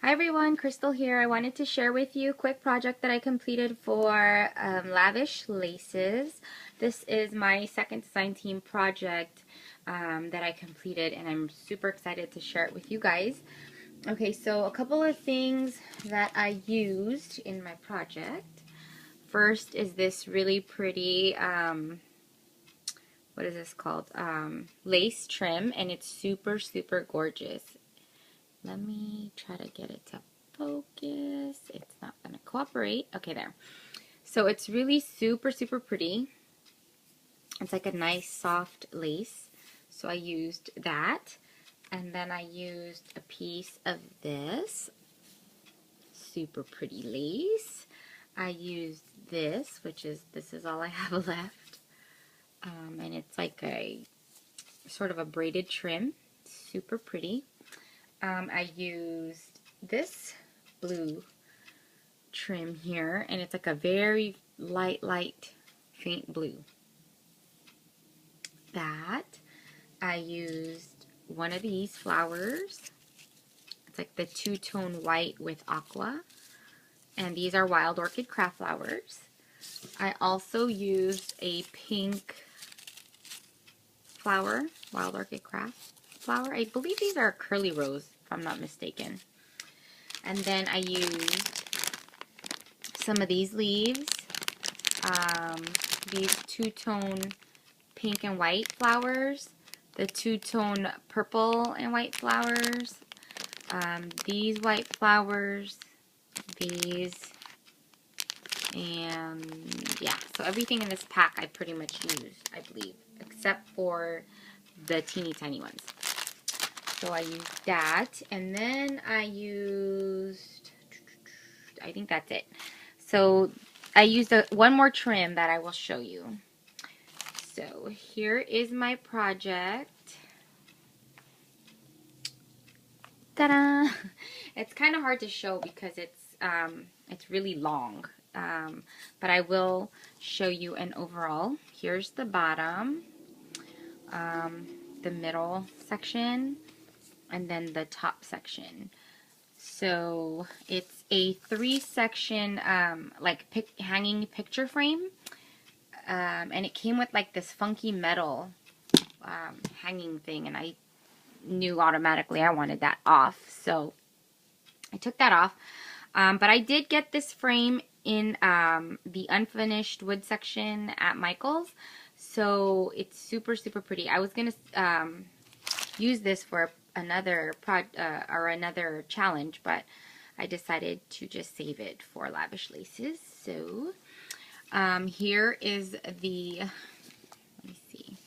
Hi everyone, Crystal here. I wanted to share with you a quick project that I completed for Lavishlaces. This is my second design team project that I completed, and I'm super excited to share it with you guys. Okay, so a couple of things that I used in my project. First is this really pretty, what is this called? Lace trim, and it's super gorgeous. Let me try to get it to focus. It's not going to cooperate. Okay, there. So it's really super pretty. It's like a nice soft lace. So I used that. And then I used a piece of this super pretty lace. I used this, this is all I have left. And it's like a sort of a braided trim. Super pretty. I used this blue trim here, and it's like a very light, faint blue. That. I used one of these flowers. It's like the two-tone white with aqua. And these are wild orchid craft flowers. I also used a pink flower, wild orchid craft flower. I believe these are curly rose, if I'm not mistaken. And then I used some of these leaves, these two-tone pink and white flowers, the two-tone purple and white flowers, these white flowers, these, and yeah, so everything in this pack I pretty much used, I believe, except for the teeny tiny ones. So I used that, and then I used, I think that's it. So I used one more trim that I will show you. So here is my project. Ta-da! It's kind of hard to show because it's really long, but I will show you an overall. Here's the bottom, the middle section, and then the top section. So it's a 3-section like hanging picture frame, and it came with like this funky metal hanging thing, and I knew automatically I wanted that off, so I took that off. But I did get this frame in the unfinished wood section at Michael's, so it's super pretty. I was gonna use this for another another challenge, but I decided to just save it for Lavishlaces. So here is the, let me see,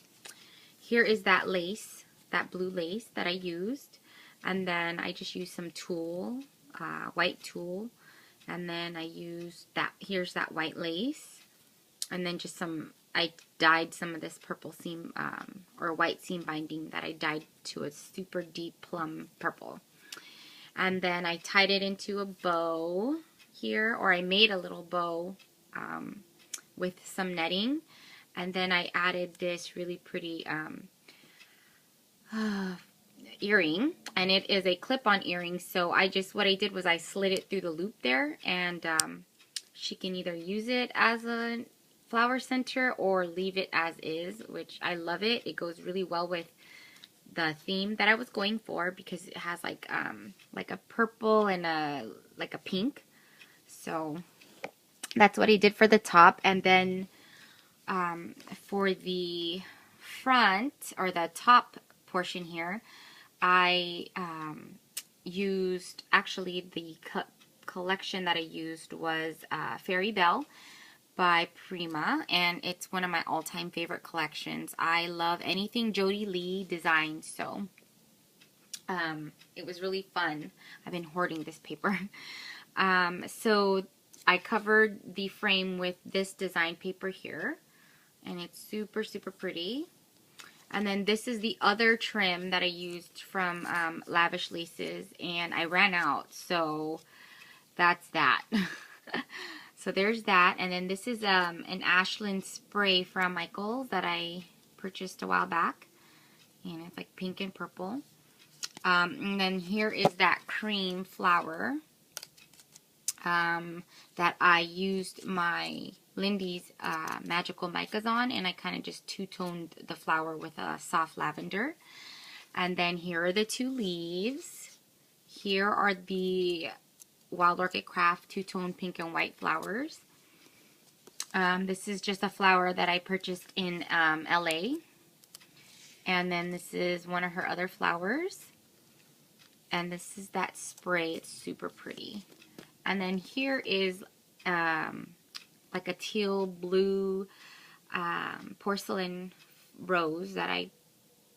here is that lace, that blue lace that I used, and then I just used some tulle, white tulle, and then I used that, here's that white lace, and then just some, I dyed some of this purple seam, or white seam binding that I dyed to a super deep plum purple. And then I tied it into a bow here, or I made a little bow with some netting. And then I added this really pretty earring, and it is a clip-on earring. So what I did was I slid it through the loop there, and she can either use it as a flower center or leave it as is, which I love it. It goes really well with the theme that I was going for because it has like a purple and a pink. So that's what I did for the top. And then for the front, or the top portion here, I used, actually the collection that I used was Fairy Belle by Prima, and it's one of my all-time favorite collections. I love anything Jody Lee designed, so it was really fun. I've been hoarding this paper. So I covered the frame with this design paper here, and it's super pretty. And then this is the other trim that I used from Lavishlaces, and I ran out, so that's that. So there's that. And then this is an Ashland spray from Michael's that I purchased a while back, and it's like pink and purple. And then here is that cream flower that I used my Lindy's Magical Micas on, and I kind of just two-toned the flower with a soft lavender. And then here are the 2 leaves. Here are the Wild Orchid Craft two-tone pink and white flowers. This is just a flower that I purchased in LA. And then this is one of her other flowers. And this is that spray. It's super pretty. And then here is like a teal blue porcelain rose that I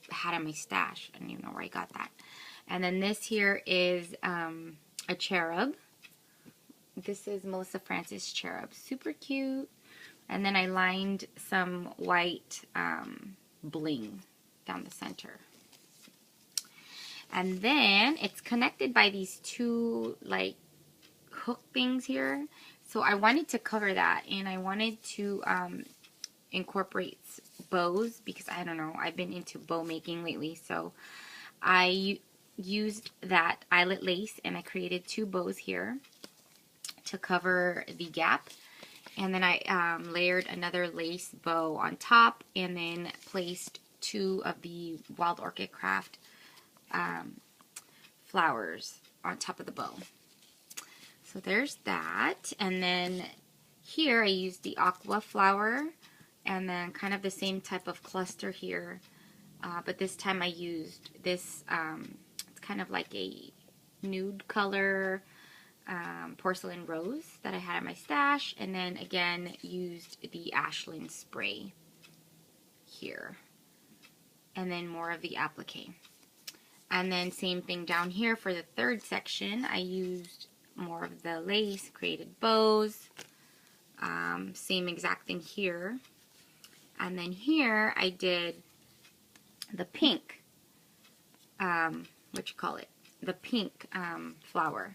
had in my stash. I don't even know where I got that. And then this here is a cherub. This is Melissa Francis cherub. Super cute. And then I lined some white bling down the center. And then it's connected by these 2 like hook things here. So I wanted to cover that, and I wanted to incorporate bows because I don't know, I've been into bow making lately. So I used that eyelet lace and I created 2 bows here to cover the gap. And then I layered another lace bow on top, and then placed 2 of the Wild Orchid Craft flowers on top of the bow. So there's that. And then here I used the aqua flower, and then kind of the same type of cluster here. But this time I used this, it's kind of like a nude color porcelain rose that I had in my stash, and then again used the Ashland spray here, and then more of the applique. And then same thing down here for the 3rd section. I used more of the lace, created bows, same exact thing here. And then here I did the pink, the pink flower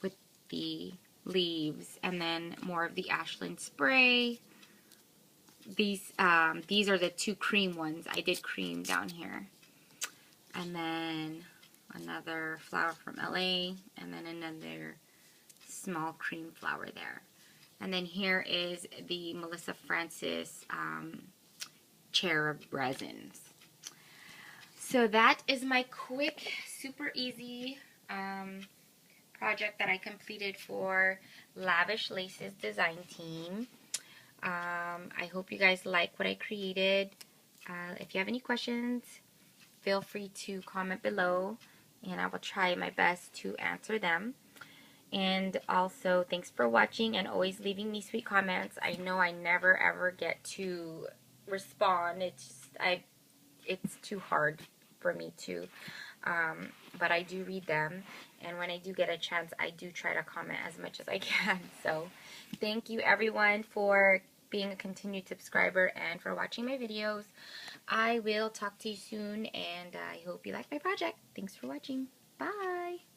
with the leaves, and then more of the Ashland spray. These are the 2 cream ones. I did cream down here. And then another flower from LA, and then another small cream flower there. And then here is the Melissa Francis cherub resins. So that is my quick, super easy project that I completed for Lavishlaces design team. I hope you guys like what I created. If you have any questions, feel free to comment below, and I will try my best to answer them. And also, thanks for watching and always leaving me sweet comments. I know I never ever get to respond. It's too hard for me to, but I do read them, and when I do get a chance, I do try to comment as much as I can. So thank you everyone for being a continued subscriber and for watching my videos. I will talk to you soon, and I hope you like my project. Thanks for watching. Bye!